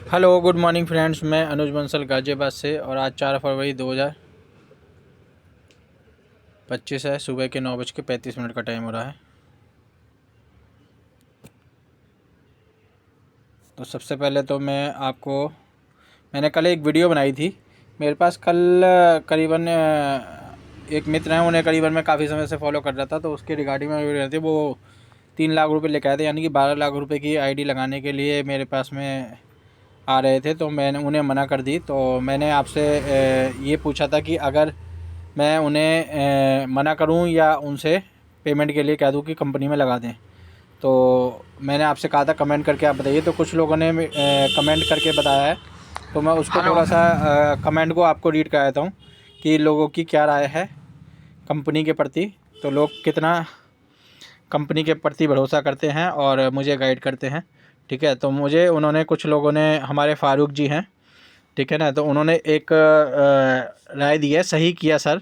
Hello good morning friends. मैं अनुज बंसल गाज़ियाबाद से और आज 4 फरवरी 2025 है। सुबह के 9:35 का टाइम हो रहा है। तो सबसे पहले तो मैंने कल एक वीडियो बनाई थी। मेरे पास कल करीबन एक मित्र हैं, उन्हें करीबन मैं काफ़ी समय से फॉलो कर रहा था। तो उसके रिगार्डिंग में वीडियो थी। वो 3 लाख रुपये लेके आए थे, यानी कि 12 लाख रुपये की आईडी लगाने के लिए मेरे पास में आ रहे थे। तो मैंने उन्हें मना कर दी। तो मैंने आपसे ये पूछा था कि अगर मैं उन्हें मना करूं या उनसे पेमेंट के लिए कह दूं कि कंपनी में लगा दें। तो मैंने आपसे कहा था कमेंट करके आप बताइए। तो कुछ लोगों ने कमेंट करके बताया है, तो मैं उसको थोड़ा सा कमेंट को आपको रीड कराता हूं कि लोगों की क्या राय है कंपनी के प्रति। तो लोग कितना कंपनी के प्रति भरोसा करते हैं और मुझे गाइड करते हैं। ठीक है, तो मुझे उन्होंने कुछ लोगों ने, हमारे फारूक जी हैं, ठीक है ना, तो उन्होंने एक राय दी है। सही किया सर,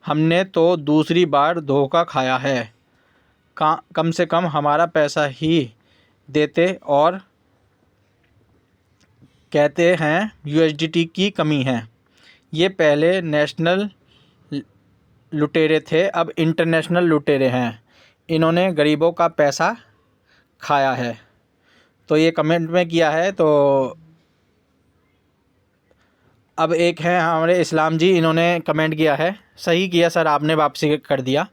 हमने तो दूसरी बार धोखा खाया है। कम से कम हमारा पैसा ही देते और कहते हैं यूएसडीटी की कमी है। ये पहले नेशनल लुटेरे थे, अब इंटरनेशनल लुटेरे हैं। इन्होंने गरीबों का पैसा खाया है। तो ये कमेंट में किया है। तो अब एक है हमारे इस्लाम जी, इन्होंने कमेंट किया है, सही किया सर आपने वापसी कर दिया।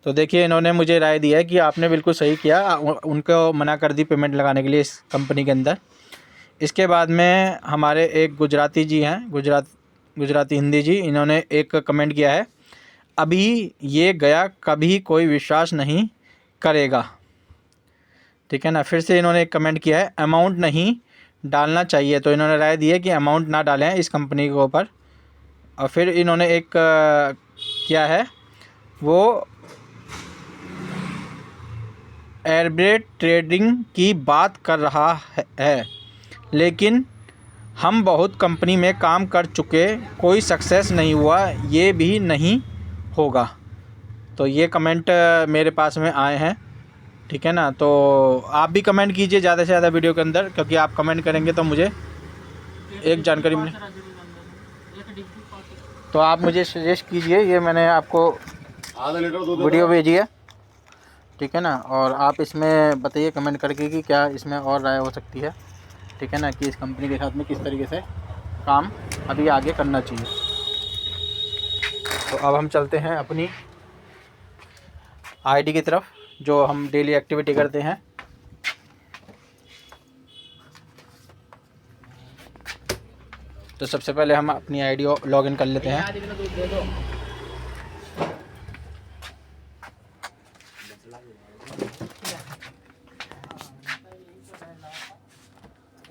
तो देखिए, इन्होंने मुझे राय दी है कि आपने बिल्कुल सही किया, उनको मना कर दी पेमेंट लगाने के लिए इस कंपनी के अंदर। इसके बाद में हमारे एक गुजराती जी हैं, गुजराती हिंदी जी, इन्होंने एक कमेंट किया है, अभी ये गया कभी कोई विश्वास नहीं करेगा। ठीक है ना। फिर से इन्होंने एक कमेंट किया है, अमाउंट नहीं डालना चाहिए। तो इन्होंने राय दी है कि अमाउंट ना डालें इस कंपनी के ऊपर। और फिर इन्होंने एक क्या है वो एयरब्रेड ट्रेडिंग की बात कर रहा है, लेकिन हम बहुत कंपनी में काम कर चुके, कोई सक्सेस नहीं हुआ, ये भी नहीं होगा। तो ये कमेंट मेरे पास में आए हैं। ठीक है ना। तो आप भी कमेंट कीजिए ज़्यादा से ज़्यादा वीडियो के अंदर, क्योंकि आप कमेंट करेंगे तो मुझे एक जानकारी मिले। तो आप मुझे सजेस्ट कीजिए, ये मैंने आपको वीडियो भेजी है। ठीक है ना। और आप इसमें बताइए कमेंट करके कि क्या इसमें और राय हो सकती है। ठीक है ना, कि इस कंपनी के साथ में किस तरीके से काम अभी आगे करना चाहिए। तो अब हम चलते हैं अपनी आईडी की तरफ, जो हम डेली एक्टिविटी करते हैं। तो सबसे पहले हम अपनी आईडी लॉगिन कर लेते हैं।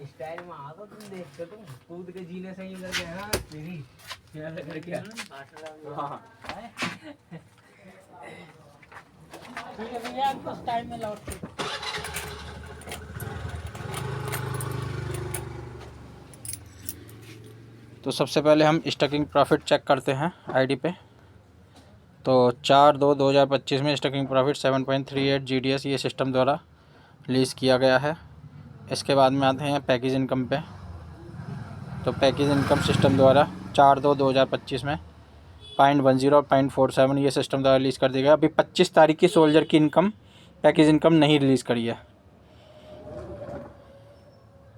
स्टाइल में आ तो तुम देखते, तुम कूद के जीने से ही करके है ना तेरी क्या करके। हाँ ठीक है भैया, आपको स्टाइल में लौट के। तो सबसे पहले हम स्टकिंग प्रॉफिट चेक करते हैं आईडी पे। तो 4/2/2025 में स्टकिंग प्रॉफिट 7.38 GDS ये सिस्टम द्वारा रिलीज़ किया गया है। इसके बाद में आते हैं पैकेज इनकम पे। तो पैकेज इनकम सिस्टम द्वारा 4/2/2025 में 0.10 और 0.47 ये सिस्टम द्वारा रिलीज़ कर दिया गया। अभी 25 तारीख की सोल्जर की इनकम, पैकेज इनकम नहीं रिलीज़ करी है।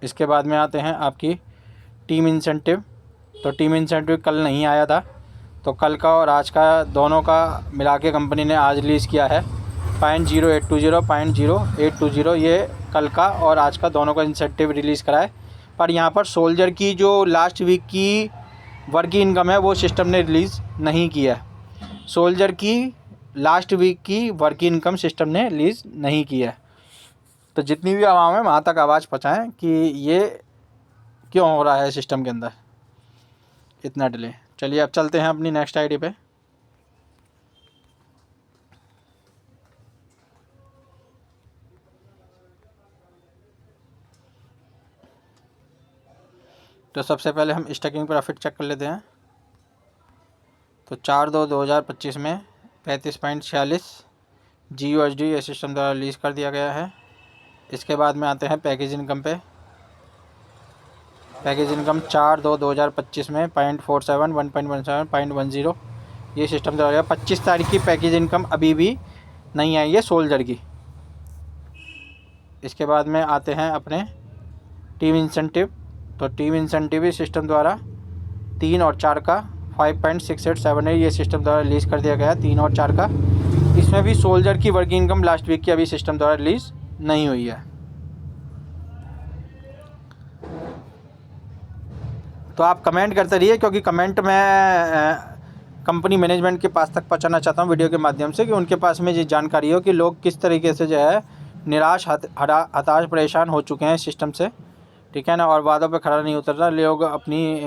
इसके बाद में आते हैं आपकी टीम इंसेंटिव। तो टीम इंसेंटिव कल नहीं आया था, तो कल का और आज का दोनों का मिला के कंपनी ने आज रिलीज़ किया है। 0.0820 ये कल का और आज का दोनों का इंसेंटिव रिलीज़ करा है। पर यहाँ पर सोल्जर की जो लास्ट वीक की वर्किंग इनकम है वो सिस्टम ने रिलीज़ नहीं किया है। सोल्जर की लास्ट वीक की वर्किंग इनकम सिस्टम ने रिलीज़ नहीं किया है। तो जितनी भी आवाम है वहाँ तक आवाज़ पहुँचाएँ कि ये क्यों हो रहा है सिस्टम के अंदर इतना डिले। चलिए अब चलते हैं अपनी नेक्स्ट आईडी पे। तो सबसे पहले हम स्टकिंग प्रॉफिट चेक कर लेते हैं। तो 4/2/2025 में 35.46 GUSD ये सिस्टम द्वारा रिलीज़ कर दिया गया है। इसके बाद में आते हैं पैकेज इनकम पे। पैकेज इनकम 4/2/2025 में 0.47, 1.17, 0.10 ये सिस्टम द्वारा गया। 25 तारीख की पैकेज इनकम अभी भी नहीं आई है सोल्जर की। इसके बाद में आते हैं अपने टीम इंसेंटिव। तो टीम इंसेंटिव भी सिस्टम द्वारा 3 और 4 का 5.6878 ये सिस्टम द्वारा रिलीज़ कर दिया गया 3 और 4 का। इसमें भी सोल्जर की वर्किंग इनकम लास्ट वीक की अभी सिस्टम द्वारा रिलीज़ नहीं हुई है। तो आप कमेंट करते रहिए, क्योंकि कमेंट में कंपनी मैनेजमेंट के पास तक पहुंचाना चाहता हूं वीडियो के माध्यम से, कि उनके पास में ये जानकारी हो कि लोग किस तरीके से जो है निराश हताश परेशान हो चुके हैं सिस्टम से, ठीक है ना, और वादों पे खरा नहीं उतर रहा। लोग अपनी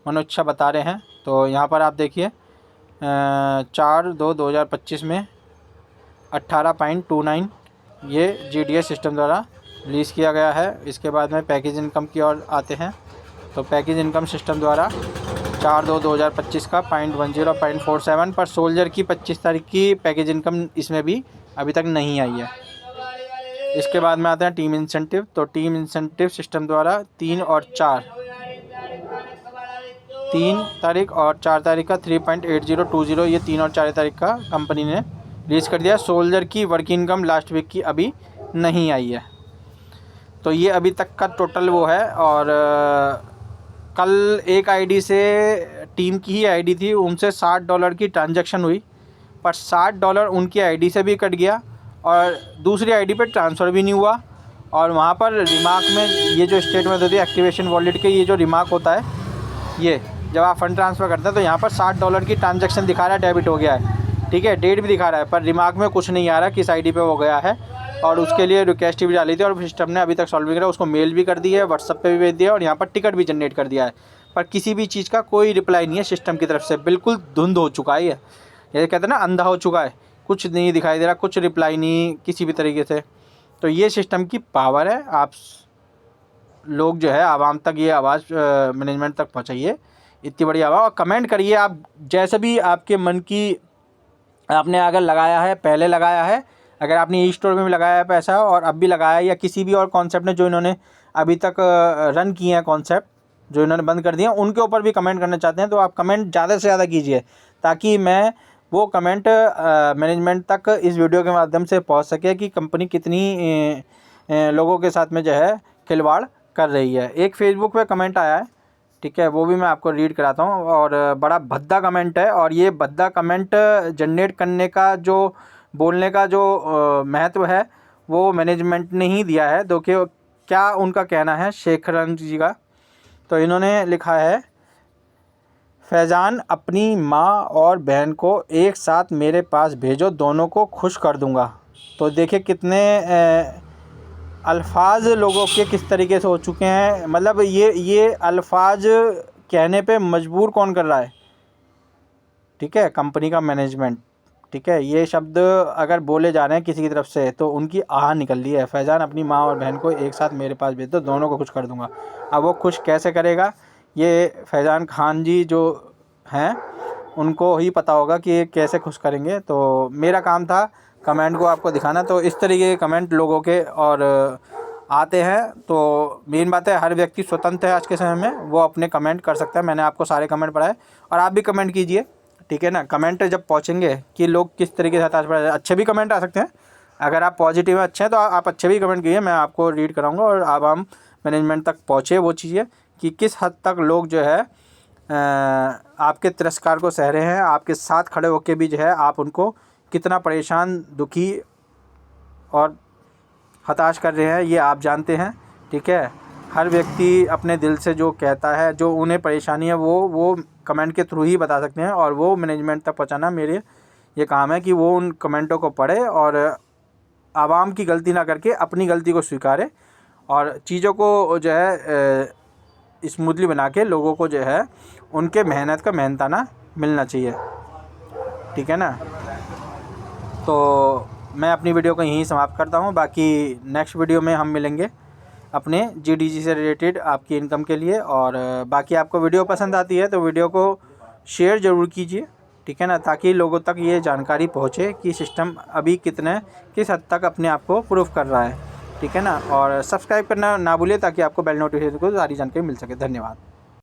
मनोइच्छा बता रहे हैं। तो यहाँ पर आप देखिए 4/2/2025 में 18.29 ये GDS सिस्टम द्वारा रिलीज़ किया गया है। इसके बाद में पैकेज इनकम की ओर आते हैं। तो पैकेज इनकम सिस्टम द्वारा 4/2/2025 का 0.10, 0.47 पर सोल्जर की 25 तारीख की पैकेज इनकम इसमें भी अभी तक नहीं आई है। इसके बाद में आते हैं टीम इंसेंटिव। तो टीम इंसेंटिव सिस्टम द्वारा 3 तारीख और 4 तारीख का 3.8020 ये 3 और 4 तारीख का कंपनी ने रिलीज़ कर दिया। सोल्जर की वर्किंग इनकम लास्ट वीक की अभी नहीं आई है। तो ये अभी तक का टोटल वो है। और कल एक आईडी से, टीम की ही आईडी थी, उनसे $60 की ट्रांजैक्शन हुई, पर $60 उनकी आईडी से भी कट गया और दूसरी आईडी पे ट्रांसफ़र भी नहीं हुआ। और वहाँ पर रिमार्क में ये जो स्टेटमेंट होती है एक्टिवेशन वॉलेट के, ये जो रिमार्क होता है, ये जब आप फंड ट्रांसफ़र करते हैं तो यहाँ पर $60 की ट्रांजैक्शन दिखा रहा है, डेबिट हो गया है, ठीक है, डेट भी दिखा रहा है, पर रिमार्क में कुछ नहीं आ रहा किस आईडी पे वो गया है। और उसके लिए रिक्वेस्ट भी डाली थी और सिस्टम ने अभी तक सॉल्व नहीं करा। उसको मेल भी कर दी है, व्हाट्सअप पे भी भेज दिया और यहाँ पर टिकट भी जनरेट कर दिया है, पर किसी भी चीज़ का कोई रिप्लाई नहीं है सिस्टम की तरफ से। बिल्कुल धुंध हो चुका है, ये कहते हैं ना, अंधा हो चुका है, कुछ नहीं दिखाई दे रहा, कुछ रिप्लाई नहीं किसी भी तरीके से। तो ये सिस्टम की पावर है। आप लोग जो है आवाम तक ये आवाज़ मैनेजमेंट तक पहुँचाइए, इतनी बड़ी आवाज़, और कमेंट करिए आप जैसे भी आपके मन की, आपने अगर लगाया है, पहले लगाया है, अगर आपने ई स्टोर में भी लगाया है पैसा और अब भी लगाया है, या किसी भी और कॉन्सेप्ट ने जो इन्होंने अभी तक रन किए हैं कॉन्सेप्ट जो इन्होंने बंद कर दिए हैं, उनके ऊपर भी कमेंट करना चाहते हैं तो आप कमेंट ज़्यादा से ज़्यादा कीजिए, ताकि मैं वो कमेंट मैनेजमेंट तक इस वीडियो के माध्यम से पहुंच सके कि कंपनी कितनी लोगों के साथ में जो है खिलवाड़ कर रही है। एक फेसबुक पे कमेंट आया है, ठीक है, वो भी मैं आपको रीड कराता हूँ, और बड़ा भद्दा कमेंट है। और ये भद्दा कमेंट जनरेट करने का, जो बोलने का जो महत्व है, वो मैनेजमेंट ने ही दिया है। तो क्या उनका कहना है शेखरन जी का। तो इन्होंने लिखा है, फैज़ान अपनी माँ और बहन को एक साथ मेरे पास भेजो, दोनों को खुश कर दूंगा। तो देखिए कितने अल्फाज लोगों के किस तरीके से हो चुके हैं। मतलब ये अल्फाज कहने पे मजबूर कौन कर रहा है, ठीक है, कंपनी का मैनेजमेंट, ठीक है। ये शब्द अगर बोले जा रहे हैं किसी की तरफ से तो उनकी आह निकल रही है। फैज़ान अपनी माँ और बहन को एक साथ मेरे पास भेज दो, दोनों को खुश कर दूंगा। अब वो खुश कैसे करेगा, ये फैज़ान खान जी जो हैं उनको ही पता होगा कि ये कैसे खुश करेंगे। तो मेरा काम था कमेंट को आपको दिखाना। तो इस तरीके के कमेंट लोगों के और आते हैं। तो मेन बात है, हर व्यक्ति स्वतंत्र है आज के समय में, वो अपने कमेंट कर सकता है। मैंने आपको सारे कमेंट पढ़ाए और आप भी कमेंट कीजिए, ठीक है ना। कमेंट जब पहुंचेंगे कि लोग किस तरीके से हताश पड़े, अच्छे भी कमेंट आ सकते हैं, अगर आप पॉजिटिव हैं, अच्छे हैं, तो आप अच्छे भी कमेंट कीजिए, मैं आपको रीड कराऊंगा। और आवाम मैनेजमेंट तक पहुँचे वो चीज़ें कि किस हद तक लोग जो है आपके तिरस्कार को सह रहे हैं, आपके साथ खड़े होकर भी जो है आप उनको कितना परेशान, दुखी और हताश कर रहे हैं, ये आप जानते हैं, ठीक है। हर व्यक्ति अपने दिल से जो कहता है, जो उन्हें परेशानी है, वो कमेंट के थ्रू ही बता सकते हैं। और वो मैनेजमेंट तक पहुंचाना मेरे ये काम है कि वो उन कमेंटों को पढ़े और आवाम की गलती ना करके अपनी गलती को स्वीकारे और चीज़ों को जो है स्मूथली बना के लोगों को जो है उनके मेहनत का मेहनताना मिलना चाहिए, ठीक है ना। तो मैं अपनी वीडियो को यहीं समाप्त करता हूँ। बाकी नेक्स्ट वीडियो में हम मिलेंगे अपने GDG से रिलेटेड आपकी इनकम के लिए। और बाकी आपको वीडियो पसंद आती है तो वीडियो को शेयर ज़रूर कीजिए, ठीक है ना, ताकि लोगों तक ये जानकारी पहुँचे कि सिस्टम अभी किस हद तक अपने आप को प्रूव कर रहा है, ठीक है ना। और सब्सक्राइब करना ना भूलिए ताकि आपको बेल नोटिफिकेशन को सारी जानकारी मिल सके। धन्यवाद।